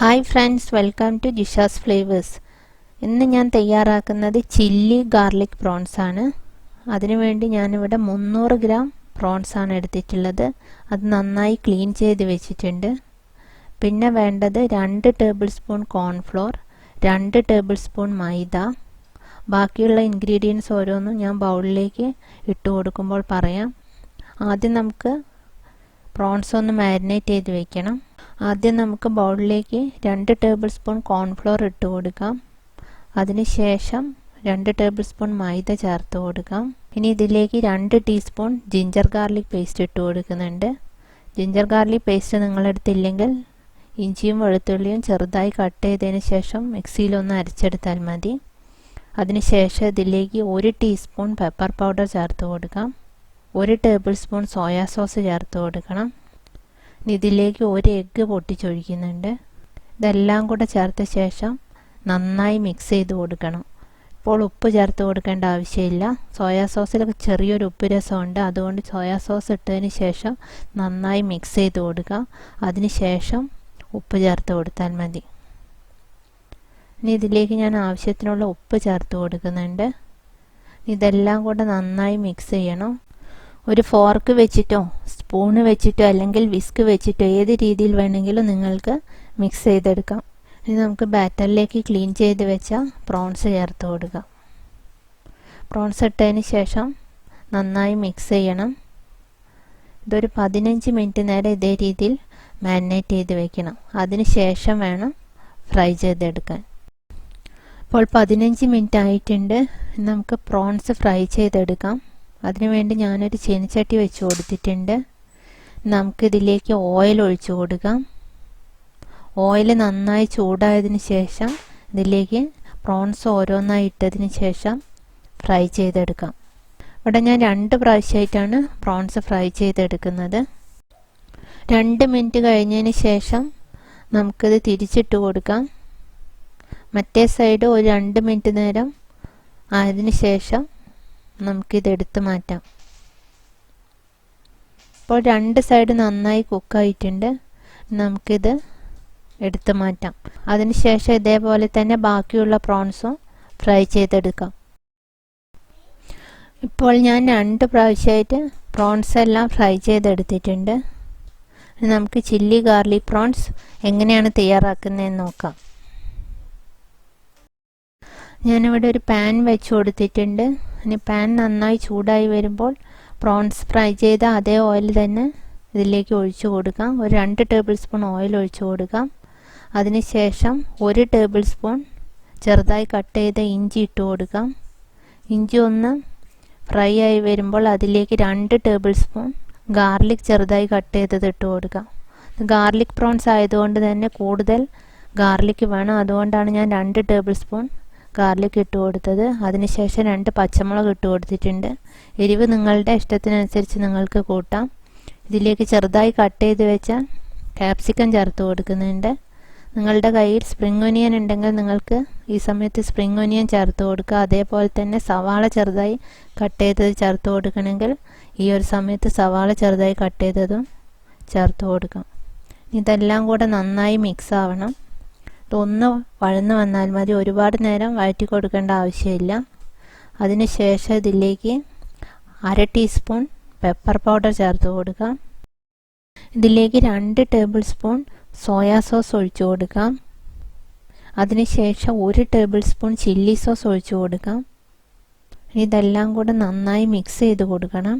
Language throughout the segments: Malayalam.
Hi friends, welcome to Jisha's Flavours. ഇന്ന് ഞാൻ തയ്യാറാക്കുന്നത് ചില്ലി ഗാർലിക് പ്രോൺസ് ആണ്. അതിനുവേണ്ടി ഞാനിവിടെ 300 ഗ്രാം പ്രോൺസ് ആണ് എടുത്തിട്ടുള്ളത്. അത് നന്നായി ക്ലീൻ ചെയ്ത് വെച്ചിട്ടുണ്ട്. പിന്നെ വേണ്ടത് 2 tablespoon cornflour, 2 tablespoon maida. ബാക്കിയുള്ള ഇൻഗ്രീഡിയൻസ് ഓരോന്നും ഞാൻ ബൗളിലേക്ക് ഇട്ട് കൊടുക്കുമ്പോൾ പറയാം. ആദ്യം നമുക്ക് പ്രോൺസ് ഒന്ന് മാരിനേറ്റ് ചെയ്ത് വെക്കണം. ആദ്യം നമുക്ക് ബൗളിലേക്ക് 2 ടേബിൾ സ്പൂൺ കോൺഫ്ലോർ ഇട്ട് കൊടുക്കാം. അതിനുശേഷം 2 ടേബിൾ സ്പൂൺ മൈദ ചേർത്ത് കൊടുക്കാം. ഇനി ഇതിലേക്ക് 2 ടീസ്പൂൺ ജിഞ്ചർ ഗാർലിക് പേസ്റ്റ് ഇട്ട് കൊടുക്കുന്നുണ്ട്. ജിഞ്ചർ ഗാർലിക് പേസ്റ്റ് നിങ്ങളെടുത്തില്ലെങ്കിൽ ഇഞ്ചിയും വെളുത്തുള്ളിയും ചെറുതായി കട്ട് ചെയ്തതിന് ശേഷം മിക്സിയിലൊന്ന് അരച്ചെടുത്താൽ മതി. അതിനുശേഷം ഇതിലേക്ക് 1 ടീസ്പൂൺ പെപ്പർ പൗഡർ ചേർത്ത് കൊടുക്കാം. 1 ടേബിൾ സ്പൂൺ സോയാ സോസ് ചേർത്ത് കൊടുക്കണം. ഇതിലേക്ക് 1 എഗ്ഗ് പൊട്ടിച്ചൊഴിക്കുന്നുണ്ട്. ഇതെല്ലാം കൂടെ ചേർത്ത ശേഷം നന്നായി മിക്സ് ചെയ്ത് കൊടുക്കണം. ഇപ്പോൾ ഉപ്പ് ചേർത്ത് കൊടുക്കേണ്ട ആവശ്യമില്ല. സോയാ സോസിൽ ചെറിയൊരു ഉപ്പ് രസമുണ്ട്. അതുകൊണ്ട് സോയാ സോസ് ഇട്ടതിന് ശേഷം നന്നായി മിക്സ് ചെയ്ത് കൊടുക്കുക. അതിനുശേഷം ഉപ്പ് ചേർത്ത് കൊടുത്താൽ മതി. ഇനി ഇതിലേക്ക് ഞാൻ ആവശ്യത്തിനുള്ള ഉപ്പ് ചേർത്ത് കൊടുക്കുന്നുണ്ട്. ഇതെല്ലാം കൂടെ നന്നായി മിക്സ് ചെയ്യണം. ഒരു ഫോർക്ക് വെച്ചിട്ടോ സ്പൂണ് വെച്ചിട്ടോ അല്ലെങ്കിൽ വിസ്ക് വെച്ചിട്ടോ ഏത് രീതിയിൽ വേണമെങ്കിലും നിങ്ങൾക്ക് മിക്സ് ചെയ്തെടുക്കാം. ഇനി നമുക്ക് ബാറ്ററിലേക്ക് ക്ലീൻ ചെയ്ത് വെച്ച പ്രോൺസ് ചേർത്ത് കൊടുക്കുക. പ്രോൺസ് ഇട്ടതിന് ശേഷം നന്നായി മിക്സ് ചെയ്യണം. ഇതൊരു 15 മിനിറ്റ് നേരം ഇതേ രീതിയിൽ മാരിനേറ്റ് ചെയ്ത് വെക്കണം. അതിന് ശേഷം വേണം ഫ്രൈ ചെയ്തെടുക്കാൻ. ഇപ്പോൾ 15 മിനിറ്റ് ആയിട്ടുണ്ട്. നമുക്ക് പ്രോൺസ് ഫ്രൈ ചെയ്തെടുക്കാം. അതിനുവേണ്ടി ഞാനൊരു ചീനച്ചട്ടി വെച്ച് കൊടുത്തിട്ടുണ്ട്. നമുക്കിതിലേക്ക് ഓയിൽ ഒഴിച്ചു കൊടുക്കാം. ഓയിൽ നന്നായി ചൂടായതിന് ശേഷം ഇതിലേക്ക് പ്രോൺസ് ഓരോന്നായി ഇട്ടതിന് ശേഷം ഫ്രൈ ചെയ്തെടുക്കാം. ഇവിടെ ഞാൻ 2 പ്രാവശ്യമായിട്ടാണ് പ്രോൺസ് ഫ്രൈ ചെയ്തെടുക്കുന്നത്. 2 മിനിറ്റ് കഴിഞ്ഞതിന് ശേഷം നമുക്കിത് തിരിച്ചിട്ട് കൊടുക്കാം. മറ്റേ സൈഡ് ഒരു 2 മിനിറ്റ് നേരം ആയതിനു ശേഷം നമുക്കിത് എടുത്ത് മാറ്റാം. ഇപ്പോൾ 2 സൈഡ് നന്നായി കുക്കായിട്ടുണ്ട്. നമുക്കിത് എടുത്ത് മാറ്റാം. അതിനുശേഷം ഇതേപോലെ തന്നെ ബാക്കിയുള്ള പ്രോൺസും ഫ്രൈ ചെയ്തെടുക്കാം. ഇപ്പോൾ ഞാൻ 2 പ്രാവശ്യമായിട്ട് പ്രോൺസ് എല്ലാം ഫ്രൈ ചെയ്തെടുത്തിട്ടുണ്ട്. നമുക്ക് ചില്ലി ഗാർലിക് പ്രോൺസ് എങ്ങനെയാണ് തയ്യാറാക്കുന്നതെന്ന് നോക്കാം. ഞാനിവിടെ ഒരു പാൻ വെച്ച് കൊടുത്തിട്ടുണ്ട്. ഇനി പാൻ നന്നായി ചൂടായി വരുമ്പോൾ പ്രോൺസ് ഫ്രൈ ചെയ്ത അതേ ഓയിൽ തന്നെ ഇതിലേക്ക് ഒഴിച്ചു കൊടുക്കാം. ഒരു 2 ടേബിൾ സ്പൂൺ ഓയിൽ ഒഴിച്ചു കൊടുക്കാം. അതിനുശേഷം 1 ടേബിൾ സ്പൂൺ ചെറുതായി കട്ട് ചെയ്ത ഇഞ്ചി ഇട്ട് കൊടുക്കാം. ഇഞ്ചി ഒന്ന് ഫ്രൈ ആയി വരുമ്പോൾ അതിലേക്ക് 2 ടേബിൾ സ്പൂൺ ഗാർലിക് ചെറുതായി കട്ട് ചെയ്തത് ഇട്ട് കൊടുക്കാം. ഗാർലിക് പ്രോൺസ് ആയതുകൊണ്ട് തന്നെ കൂടുതൽ ഗാർലിക് വേണം. അതുകൊണ്ടാണ് ഞാൻ 2 ടേബിൾ സ്പൂൺ ഗാർലിക് ഇട്ട് കൊടുത്തത്. അതിനുശേഷം 2 പച്ചമുളക് ഇട്ട് കൊടുത്തിട്ടുണ്ട്. എരിവ് നിങ്ങളുടെ ഇഷ്ടത്തിനനുസരിച്ച് നിങ്ങൾക്ക് കൂട്ടാം. ഇതിലേക്ക് ചെറുതായി കട്ട് ചെയ്ത് വെച്ച കാപ്സിക്കം ചേർത്ത് കൊടുക്കുന്നുണ്ട്. നിങ്ങളുടെ കയ്യിൽ സ്പ്രിംഗ് ഒനിയൻ ഉണ്ടെങ്കിൽ നിങ്ങൾക്ക് ഈ സമയത്ത് സ്പ്രിംഗ് ഒനിയൻ ചേർത്ത് കൊടുക്കുക. അതേപോലെ തന്നെ സവാള ചെറുതായി കട്ട് ചെയ്തത് ചേർത്ത് കൊടുക്കണമെങ്കിൽ ഈ ഒരു സമയത്ത് സവാള ചെറുതായി കട്ട് ചെയ്തതും ചേർത്ത് കൊടുക്കാം. ഇതെല്ലാം കൂടെ നന്നായി മിക്സ് ആവണം. ഇതൊന്ന് വഴന്ന് വന്നാൽ മതി. ഒരുപാട് നേരം വഴറ്റി കൊടുക്കേണ്ട ആവശ്യമില്ല. അതിനുശേഷം ഇതിലേക്ക് 1/2 ടീസ്പൂൺ പെപ്പർ പൗഡർ ചേർത്ത് കൊടുക്കാം. ഇതിലേക്ക് 2 ടേബിൾ സ്പൂൺ സോയാ സോസ് ഒഴിച്ചു കൊടുക്കാം. അതിനുശേഷം 1 ടേബിൾ സ്പൂൺ ചില്ലി സോസ് ഒഴിച്ചു കൊടുക്കാം. ഇതെല്ലാം കൂടെ നന്നായി മിക്സ് ചെയ്ത് കൊടുക്കണം.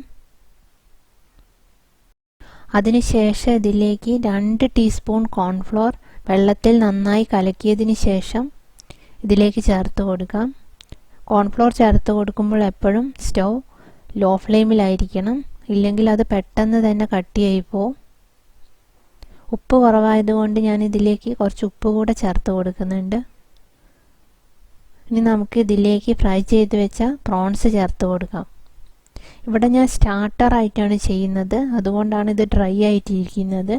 അതിനുശേഷം ഇതിലേക്ക് 2 ടീസ്പൂൺ കോൺഫ്ലോർ വെള്ളത്തിൽ നന്നായി കലക്കിയതിന് ശേഷം ഇതിലേക്ക് ചേർത്ത് കൊടുക്കാം. കോൺഫ്ലോർ ചേർത്ത് കൊടുക്കുമ്പോൾ എപ്പോഴും സ്റ്റൗ ലോ ഫ്ലെയിമിലായിരിക്കണം. ഇല്ലെങ്കിൽ അത് പെട്ടെന്ന് തന്നെ കട്ടിയായി പോവും. ഉപ്പ് കുറവായതുകൊണ്ട് ഞാൻ ഇതിലേക്ക് കുറച്ച് ഉപ്പ് കൂടെ ചേർത്ത് കൊടുക്കുന്നുണ്ട്. ഇനി നമുക്ക് ഇതിലേക്ക് ഫ്രൈ ചെയ്ത് വെച്ച പ്രോൺസ് ചേർത്ത് കൊടുക്കാം. ഇവിടെ ഞാൻ സ്റ്റാർട്ടറായിട്ടാണ് ചെയ്യുന്നത്. അതുകൊണ്ടാണ് ഇത് ഡ്രൈ ആയിട്ടിരിക്കുന്നത്.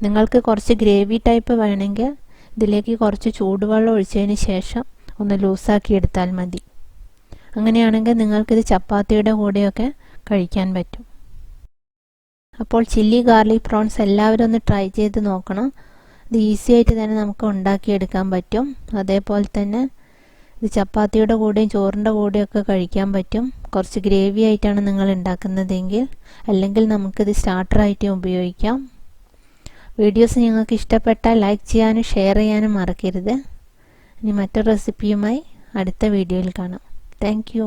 നിങ്ങൾക്ക് കുറച്ച് ഗ്രേവി ടൈപ്പ് വേണമെങ്കിൽ ഇതിലേക്ക് കുറച്ച് ചൂടുവെള്ളം ഒഴിച്ചതിന് ശേഷം ഒന്ന് ലൂസാക്കി എടുത്താൽ മതി. അങ്ങനെയാണെങ്കിൽ നിങ്ങൾക്കിത് ചപ്പാത്തിയുടെ കൂടെയൊക്കെ കഴിക്കാൻ പറ്റും. അപ്പോൾ ചില്ലി ഗാർലിക് പ്രോൺസ് എല്ലാവരും ഒന്ന് ട്രൈ ചെയ്ത് നോക്കണം. ഇത് ഈസി ആയിട്ട് തന്നെ നമുക്ക് ഉണ്ടാക്കിയെടുക്കാൻ പറ്റും. അതേപോലെ തന്നെ ഇത് ചപ്പാത്തിയുടെ കൂടെയും ചോറിൻ്റെ കൂടെയൊക്കെ കഴിക്കാൻ പറ്റും. കുറച്ച് ഗ്രേവി ആയിട്ടാണ് നിങ്ങൾ ഉണ്ടാക്കുന്നതെങ്കിൽ, അല്ലെങ്കിൽ നമുക്കിത് സ്റ്റാർട്ടറായിട്ടും ഉപയോഗിക്കാം. വീഡിയോസ് നിങ്ങൾക്ക് ഇഷ്ടപ്പെട്ടാൽ ലൈക്ക് ചെയ്യാനും ഷെയർ ചെയ്യാനും മറക്കരുത്. ഇനി മറ്റൊരു റെസിപ്പിയുമായി അടുത്ത വീഡിയോയിൽ കാണാം. Thank you.